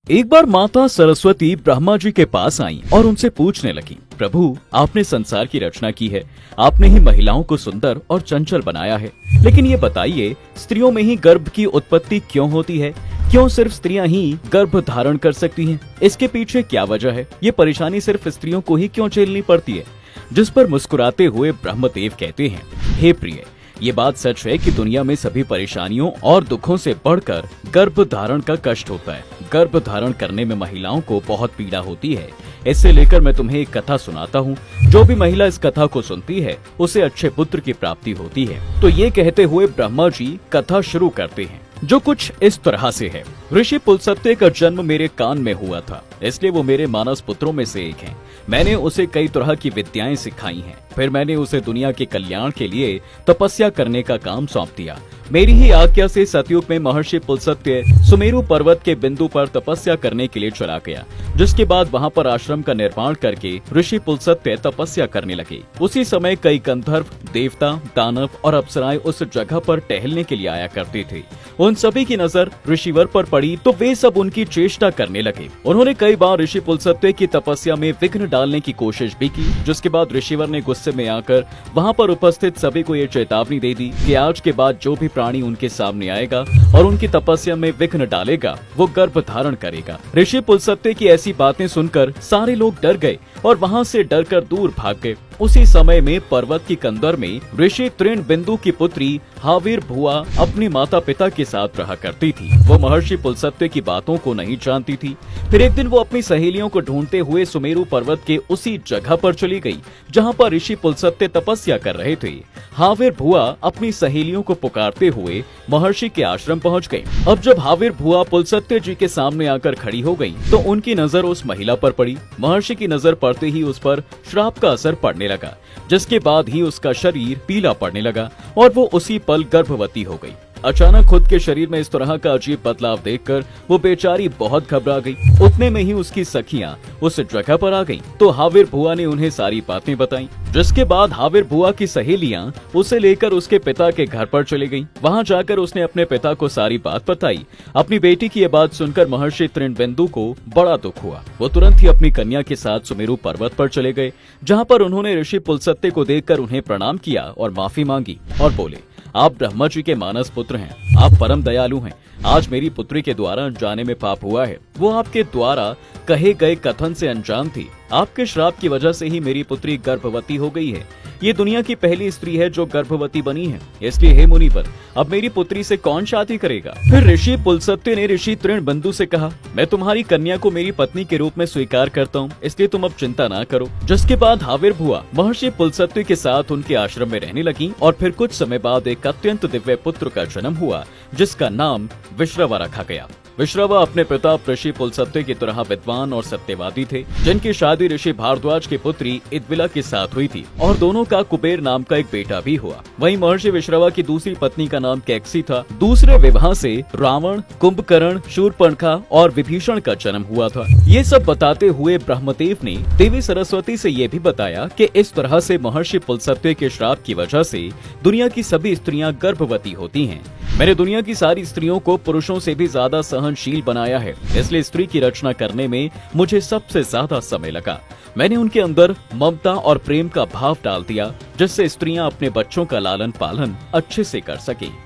एक बार माता सरस्वती ब्रह्मा जी के पास आईं और उनसे पूछने लगी, प्रभु, आपने संसार की रचना की है, आपने ही महिलाओं को सुंदर और चंचल बनाया है, लेकिन ये बताइए, स्त्रियों में ही गर्भ की उत्पत्ति क्यों होती है? क्यों सिर्फ स्त्रियां ही गर्भ धारण कर सकती हैं? इसके पीछे क्या वजह है? ये परेशानी सिर्फ स्त्रियों को ही क्यों झेलनी पड़ती है? जिस पर मुस्कुराते हुए ब्रह्मदेव कहते हैं, हे प्रिय, ये बात सच है कि दुनिया में सभी परेशानियों और दुखों से बढ़कर गर्भ धारण का कष्ट होता है। गर्भ धारण करने में महिलाओं को बहुत पीड़ा होती है। इससे लेकर मैं तुम्हें एक कथा सुनाता हूँ। जो भी महिला इस कथा को सुनती है उसे अच्छे पुत्र की प्राप्ति होती है। तो ये कहते हुए ब्रह्मा जी कथा शुरू करते हैं, जो कुछ इस तरह से है। ऋषि पुलस्त्य का जन्म मेरे कान में हुआ था, इसलिए वो मेरे मानस पुत्रों में से एक हैं। मैंने उसे कई तरह की विद्याएं सिखाई हैं। फिर मैंने उसे दुनिया के कल्याण के लिए तपस्या करने का काम सौंप दिया। मेरी ही आज्ञा से सतयुग में महर्षि पुलस्त्य सुमेरु पर्वत के बिंदु पर तपस्या करने के लिए चला गया, जिसके बाद वहां पर आश्रम का निर्माण करके ऋषि पुलस्त्य तपस्या करने लगे। उसी समय कई गंधर्व, देवता, दानव और अप्सराएं उस जगह पर टहलने के लिए आया करते थे। उन सभी की नजर ऋषिवर पर पड़ी तो वे सब उनकी चेष्टा करने लगे। उन्होंने कई बार ऋषि पुलस्त्य की तपस्या में विघ्न डालने की कोशिश भी की, जिसके बाद ऋषिवर ने गुस्से में आकर वहां पर उपस्थित सभी को ये चेतावनी दे दी कि आज के बाद जो भी प्राणी उनके सामने आएगा और उनकी तपस्या में विघ्न डालेगा, वो गर्भ धारण करेगा। ऋषि पुलस्त्य की ऐसी बातें सुनकर सारे लोग डर गए और वहां से डरकर दूर भाग गए। उसी समय में पर्वत की कंदर में ऋषि तृणबिंदु की पुत्री हाविर्भुआ अपने माता पिता के साथ रहा करती थी। वो महर्षि पुलस्त्य की बातों को नहीं जानती थी। फिर एक दिन वो अपनी सहेलियों को ढूंढते हुए सुमेरु पर्वत के उसी जगह पर चली गई जहां पर ऋषि पुलस्त्य तपस्या कर रहे थे। हाविर्भुआ अपनी सहेलियों को पुकारते हुए महर्षि के आश्रम पहुंच गई। अब जब हाविर्भुआ पुलस्त्य जी के सामने आकर खड़ी हो गई तो उनकी नजर उस महिला पर पड़ी। महर्षि की नजर पड़ते ही उस पर श्राप का असर पड़ने लगा, जिसके बाद ही उसका शरीर पीला पड़ने लगा और वो उसी पल गर्भवती हो गई। अचानक खुद के शरीर में इस तरह का अजीब बदलाव देखकर वो बेचारी बहुत घबरा गई। उतने में ही उसकी सखियां उस जगह पर आ गईं, तो हाविर्भुआ ने उन्हें सारी बातें बताईं। जिसके बाद हाविर्भुआ की सहेलियां उसे लेकर उसके पिता के घर पर चली गईं। वहां जाकर उसने अपने पिता को सारी बात बताई। अपनी बेटी की ये बात सुनकर महर्षि तृणबिंदु को बड़ा दुख हुआ। वो तुरंत ही अपनी कन्या के साथ सुमेरु पर्वत पर चले गए, जहाँ पर उन्होंने ऋषि पुलस्त्य को देखकर उन्हें प्रणाम किया और माफी मांगी और बोले, आप ब्रह्मा जी के मानस पुत्र हैं, आप परम दयालु हैं। आज मेरी पुत्री के द्वारा अनजाने में पाप हुआ है। वो आपके द्वारा कहे गए कथन से अनजान थी। आपके श्राप की वजह से ही मेरी पुत्री गर्भवती हो गई है। ये दुनिया की पहली स्त्री है जो गर्भवती बनी है। इसलिए हे मुनिवर, अब मेरी पुत्री से कौन शादी करेगा? फिर ऋषि पुलस्त्य ने ऋषि तृणबिंदु से कहा, मैं तुम्हारी कन्या को मेरी पत्नी के रूप में स्वीकार करता हूँ, इसलिए तुम अब चिंता ना करो। जिसके बाद हाविर्भुआ महर्षि पुलस्त्य के साथ उनके आश्रम में रहने लगी और फिर कुछ समय बाद एक अत्यंत दिव्य पुत्र का जन्म हुआ, जिसका नाम विश्रवा रखा गया। विश्रवा अपने पिता ऋषि पुलस्त्य की तरह विद्वान और सत्यवादी थे, जिनकी शादी ऋषि भारद्वाज की पुत्री इद्विला के साथ हुई थी और दोनों का कुबेर नाम का एक बेटा भी हुआ। वहीं महर्षि विश्रवा की दूसरी पत्नी का नाम कैकसी था। दूसरे विवाह से रावण, कुंभकर्ण, शूर्पणखा और विभीषण का जन्म हुआ था। ये सब बताते हुए ब्रह्मदेव ने देवी सरस्वती से ये भी बताया कि इस तरह से महर्षि पुलस्त्य के श्राप की वजह से दुनिया की सभी स्त्रियां गर्भवती होती हैं। मैंने दुनिया की सारी स्त्रियों को पुरुषों से भी ज्यादा सहनशील बनाया है, इसलिए स्त्री की रचना करने में मुझे सबसे ज्यादा समय लगा। मैंने उनके अंदर ममता और प्रेम का भाव डाल दिया, जिससे स्त्रियां अपने बच्चों का लालन पालन अच्छे से कर सके।